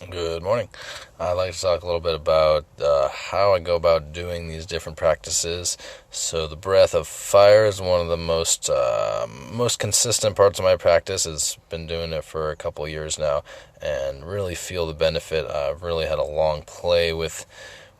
Good morning. I'd like to talk a little bit about how I go about doing these different practices. So the breath of fire is one of the most consistent parts of my practice. Has been doing it for a couple of years now, and really feel the benefit. I've really had a long play with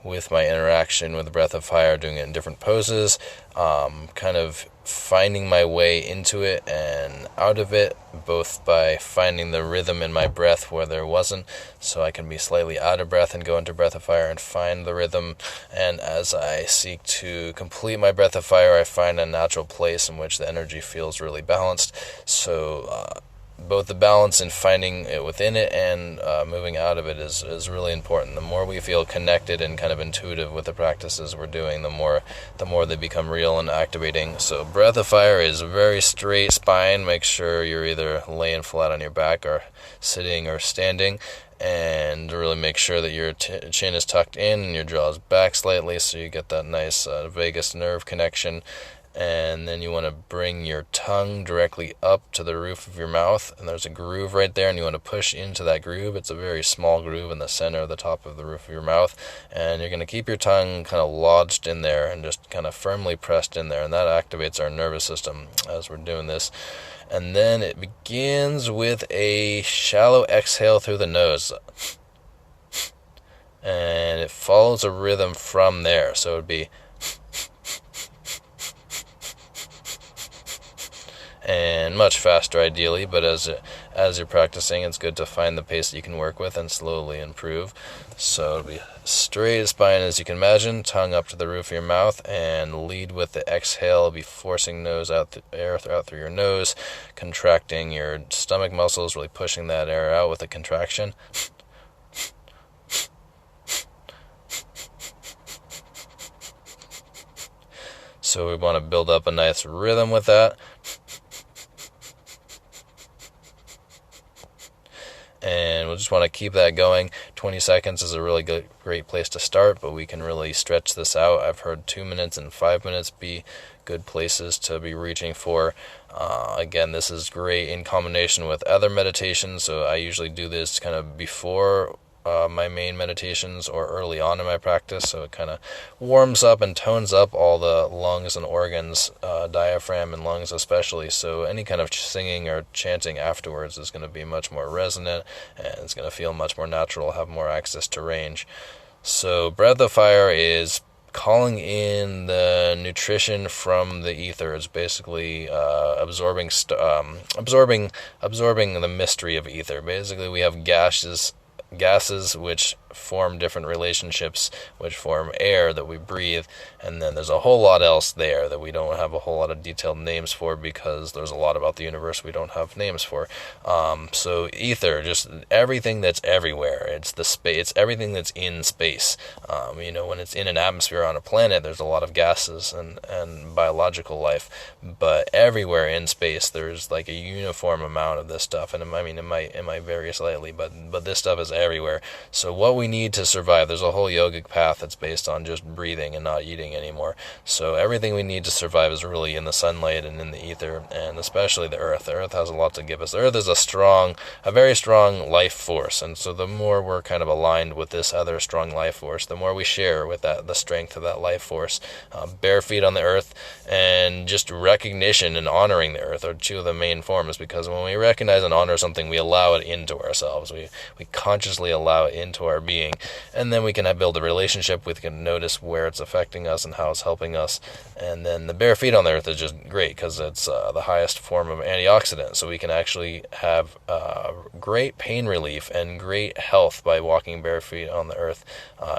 my interaction with the breath of fire, doing it in different poses, kind of finding my way into it and out of it, both by finding the rhythm in my breath where there wasn't, so I can be slightly out of breath and go into breath of fire and find the rhythm. And as I seek to complete my breath of fire, I find a natural place in which the energy feels really balanced. So both the balance in finding it within it and moving out of it is really important. The more we feel connected and kind of intuitive with the practices we're doing, the more they become real and activating. So breath of fire is a very straight spine. Make sure you're either laying flat on your back or sitting or standing, and really make sure that your chin is tucked in and your jaw is back slightly, so you get that nice vagus nerve connection. And then you want to bring your tongue directly up to the roof of your mouth, and there's a groove right there, and you want to push into that groove. It's a very small groove in the center of the top of the roof of your mouth, and you're going to keep your tongue kind of lodged in there and just kind of firmly pressed in there, and that activates our nervous system as we're doing this. And then it begins with a shallow exhale through the nose, and it follows a rhythm from there. So it would be, and much faster ideally, but as you're practicing, it's good to find the pace that you can work with and slowly improve. So it'll be straight spine as you can imagine, tongue up to the roof of your mouth, and lead with the exhale. Be forcing air out through your nose, contracting your stomach muscles, really pushing that air out with a contraction. So we want to build up a nice rhythm with that. And we'll just want to keep that going. 20 seconds is a really great place to start, but we can really stretch this out. I've heard 2 minutes and 5 minutes be good places to be reaching for. Again, this is great in combination with other meditations, so I usually do this kind of before my main meditations or early on in my practice, so it kind of warms up and tones up all the lungs and organs, diaphragm and lungs especially, so any kind of singing or chanting afterwards is going to be much more resonant, and it's going to feel much more natural, have more access to range. So breath of fire is calling in the nutrition from the ether. It's basically absorbing the mystery of ether. Basically, we have gases which form different relationships, which form air that we breathe, and then there's a whole lot else there that we don't have a whole lot of detailed names for, because there's a lot about the universe we don't have names for. So ether, just everything that's everywhere. It's the space. It's everything that's in space. When it's in an atmosphere on a planet, there's a lot of gases and biological life, but everywhere in space there's like a uniform amount of this stuff. And it might vary slightly, but this stuff is everywhere. So what we need to survive, there's a whole yogic path that's based on just breathing and not eating anymore. So everything we need to survive is really in the sunlight and in the ether, and especially the earth. The earth has a lot to give us. The earth is a very strong life force, and so the more we're kind of aligned with this other strong life force, the more we share with the strength of that life force. Bare feet on the earth and just recognition and honoring the earth are two of the main forms, because when we recognize and honor something, we allow it into ourselves. We consciously allow it into our being, and then we can build a relationship. We can notice where it's affecting us and how it's helping us. And then the bare feet on the earth is just great because it's the highest form of antioxidant, so we can actually have great pain relief and great health by walking bare feet on the earth.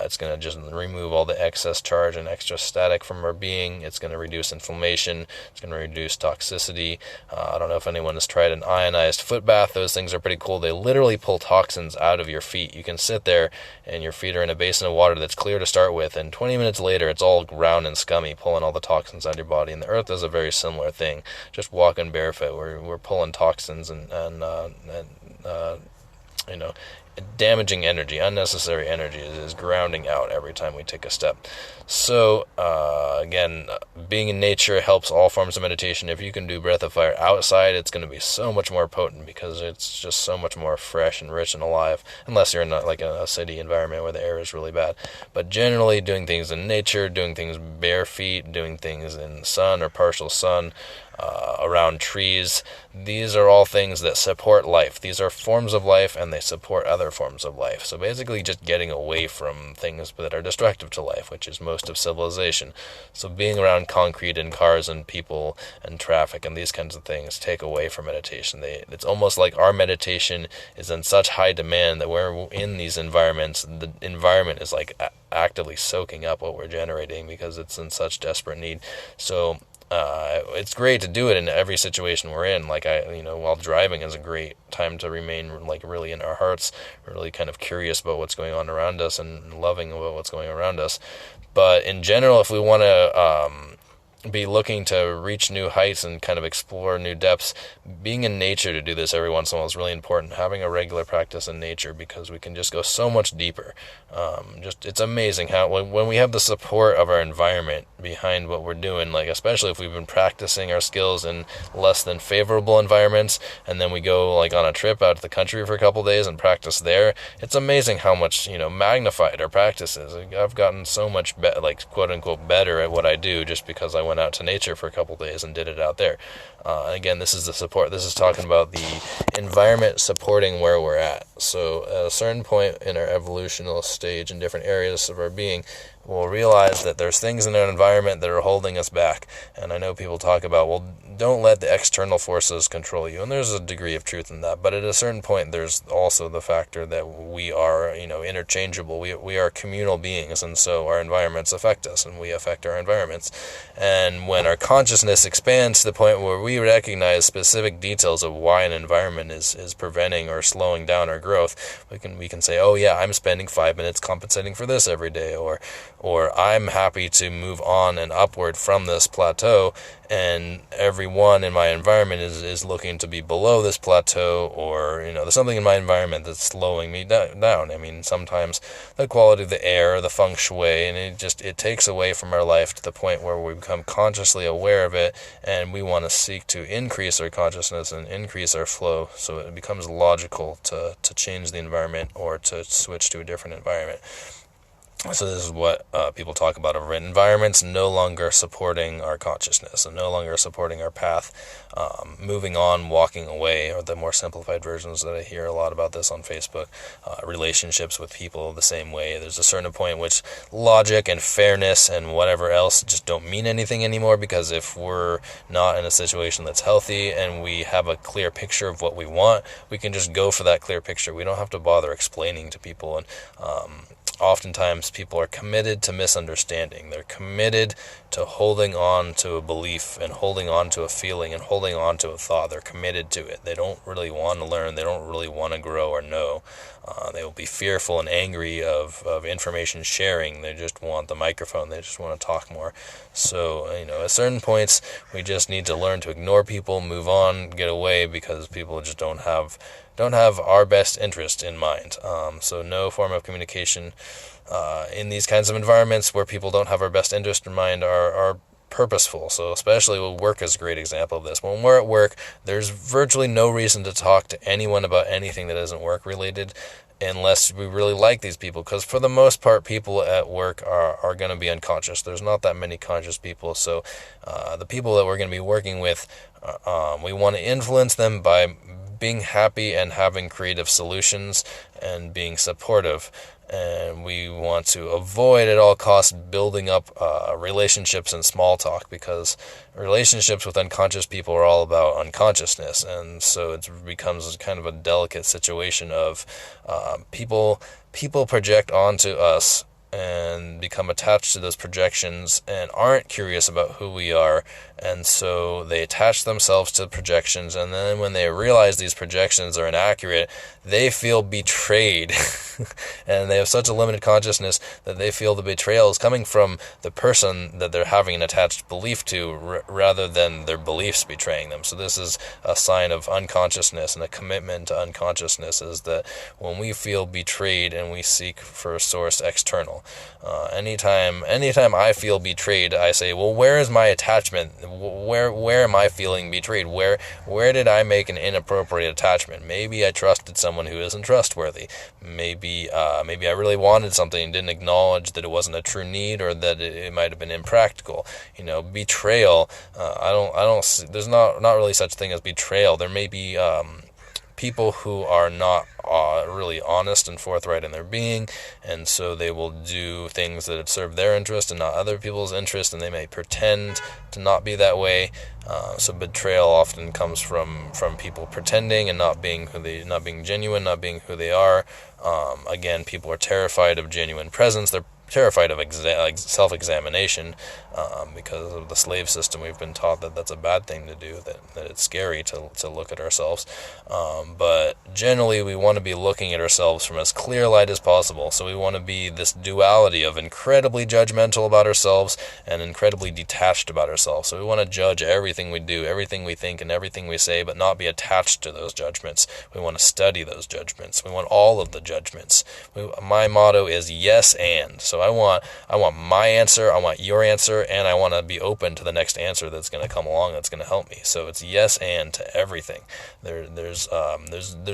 It's going to just remove all the excess charge and extra static from our being. It's going to reduce inflammation. It's going to reduce toxicity. I don't know if anyone has tried an ionized foot bath. Those things are pretty cool. They literally pull toxins out of your feet. You can sit there and your feet are in a basin of water that's clear to start with, and 20 minutes later it's all round and scummy, pulling all the toxins out of your body. And the earth does a very similar thing. Just walking barefoot, we're pulling toxins and damaging energy, unnecessary energy is grounding out every time we take a step. So, again, being in nature helps all forms of meditation. If you can do breath of fire outside, it's going to be so much more potent because it's just so much more fresh and rich and alive, unless you're in a city environment where the air is really bad. But generally, doing things in nature, doing things bare feet, doing things in sun or partial sun, around trees, these are all things that support life. These are forms of life, and they support other forms of life. So basically just getting away from things that are destructive to life, which is most of civilization. So being around concrete and cars and people and traffic and these kinds of things take away from meditation. It's almost like our meditation is in such high demand that we're in these environments. The environment is like actively soaking up what we're generating because it's in such desperate need. So it's great to do it in every situation we're in. While driving is a great time to remain really in our hearts, really kind of curious about what's going on around us and loving about what's going around us. But in general, if we want to be looking to reach new heights and kind of explore new depths, being in nature to do this every once in a while is really important. Having a regular practice in nature, because we can just go so much deeper. It's amazing how when we have the support of our environment behind what we're doing, especially if we've been practicing our skills in less than favorable environments, and then we go on a trip out to the country for a couple of days and practice there, it's amazing how much magnified our practice is. I've gotten so much quote unquote better at what I do just because I went out to nature for a couple of days and did it out there. Again, this is the support. This is talking about the environment supporting where we're at. So at a certain point in our evolutional stage in different areas of our being, we'll realize that there's things in our environment that are holding us back. And I know people talk about, well, don't let the external forces control you. And there's a degree of truth in that. But at a certain point, there's also the factor that we are, interchangeable. We are communal beings, and so our environments affect us, and we affect our environments. And when our consciousness expands to the point where we recognize specific details of why an environment is preventing or slowing down our growth, we can say, oh yeah, I'm spending 5 minutes compensating for this every day, or I'm happy to move on and upward from this plateau, and everyone in my environment is looking to be below this plateau, or there's something in my environment that's slowing me down. I mean, sometimes the quality of the air, the feng shui, and it takes away from our life to the point where we become consciously aware of it, and we want to seek to increase our consciousness and increase our flow, so it becomes logical to change the environment or to switch to a different environment. So this is what people talk about over environments no longer supporting our consciousness and no longer supporting our path, moving on, walking away, or the more simplified versions that I hear a lot about this on Facebook. Relationships with people the same way. There's a certain point in which logic and fairness and whatever else just don't mean anything anymore, because if we're not in a situation that's healthy and we have a clear picture of what we want, we can just go for that clear picture. We don't have to bother explaining to people. And oftentimes people are committed to misunderstanding. They're committed to holding on to a belief and holding on to a feeling and holding on to a thought. They're committed to it. They don't really want to learn. They don't really want to grow or know. They will be fearful and angry of information sharing. They just want the microphone. They just want to talk more. So, at certain points, we just need to learn to ignore people, move on, get away, because people just don't have our best interest in mind. So no form of communication in these kinds of environments where people don't have our best interest in mind are purposeful. So especially work is a great example of this. When we're at work, there's virtually no reason to talk to anyone about anything that isn't work related, unless we really like these people, because for the most part, people at work are going to be unconscious. There's not that many conscious people, so the people that we're going to be working with, we want to influence them by being happy and having creative solutions and being supportive. And we want to avoid at all costs building up relationships and small talk, because relationships with unconscious people are all about unconsciousness. And so it becomes kind of a delicate situation of people project onto us and become attached to those projections and aren't curious about who we are, and so they attach themselves to projections, and then when they realize these projections are inaccurate, they feel betrayed. And they have such a limited consciousness that they feel the betrayal is coming from the person that they're having an attached belief to, rather than their beliefs betraying them. So this is a sign of unconsciousness, and a commitment to unconsciousness is that when we feel betrayed and we seek for a source external. Anytime I feel betrayed, I say, well, where is my attachment? Where am I feeling betrayed? Where did I make an inappropriate attachment? Maybe I trusted someone who isn't trustworthy. Maybe I really wanted something and didn't acknowledge that it wasn't a true need, or that it might have been impractical. Betrayal. There's not really such thing as betrayal. There may be people who are not really honest and forthright in their being, and so they will do things that serve their interest and not other people's interest, and they may pretend to not be that way. So betrayal often comes from people pretending and not being genuine, not being who they are. Again, people are terrified of genuine presence. They're terrified of self-examination because of the slave system. We've been taught that that's a bad thing to do, that it's scary to look at ourselves. But generally, we want to be looking at ourselves from as clear light as possible. So we want to be this duality of incredibly judgmental about ourselves and incredibly detached about ourselves. So we want to judge everything we do, everything we think, and everything we say, but not be attached to those judgments. We want to study those judgments. We want all of the judgments. My motto is yes and. So I want my answer, I want your answer, and I want to be open to the next answer that's going to come along that's going to help me. So it's yes and to everything. There's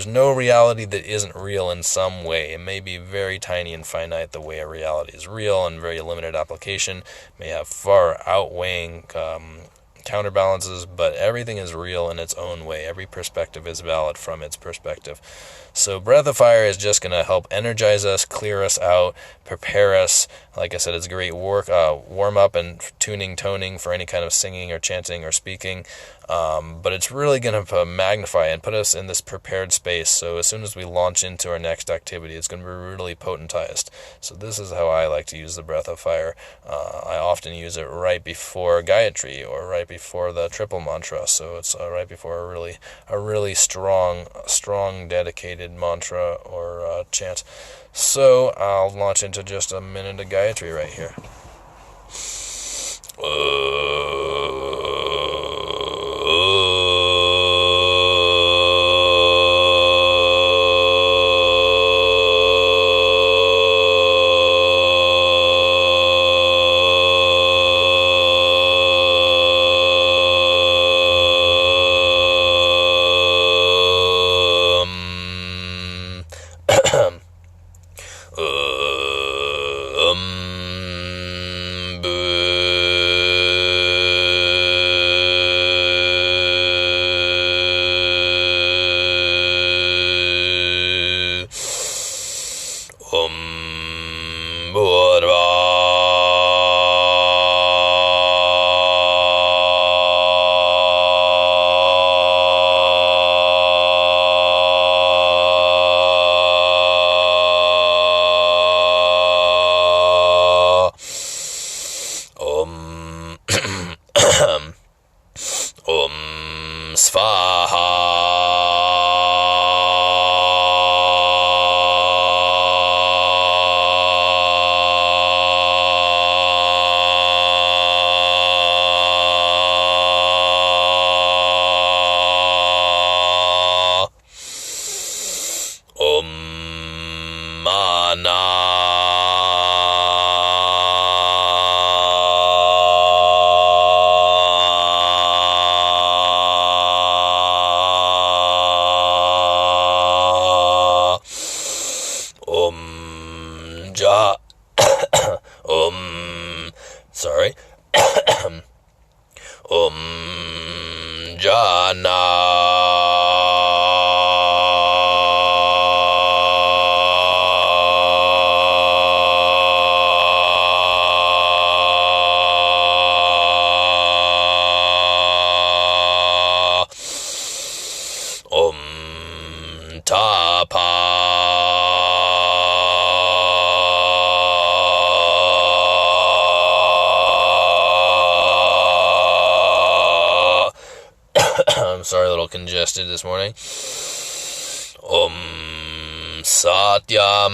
no reality that isn't real in some way. It may be very tiny and finite the way a reality is real, and very limited application may have far outweighing counterbalances, but everything is real in its own way. Every perspective is valid from its perspective. So Breath of Fire is just going to help energize us, clear us out, prepare us. Like I said, it's a great warm-up and toning for any kind of singing or chanting or speaking. But it's really going to magnify and put us in this prepared space. So as soon as we launch into our next activity, it's going to be really potentized. So this is how I like to use the Breath of Fire. I often use it right before Gayatri, or right before the triple mantra. So it's right before a really strong, dedicated mantra or chant. So I'll launch into just a minute of Gayatri right here. Sorry, a little congested this morning. Satyam.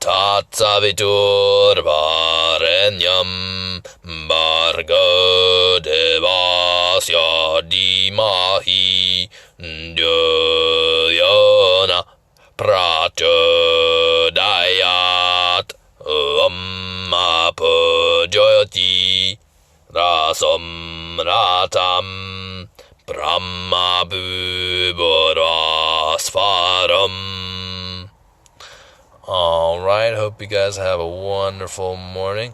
Tatsaviturvarenyam Bhargo Devasya Dhimahi Dhyayana Prachodayat Pujayati Rasam Ratam Brahma Bhuvarasvaram. Alright, hope you guys have a wonderful morning.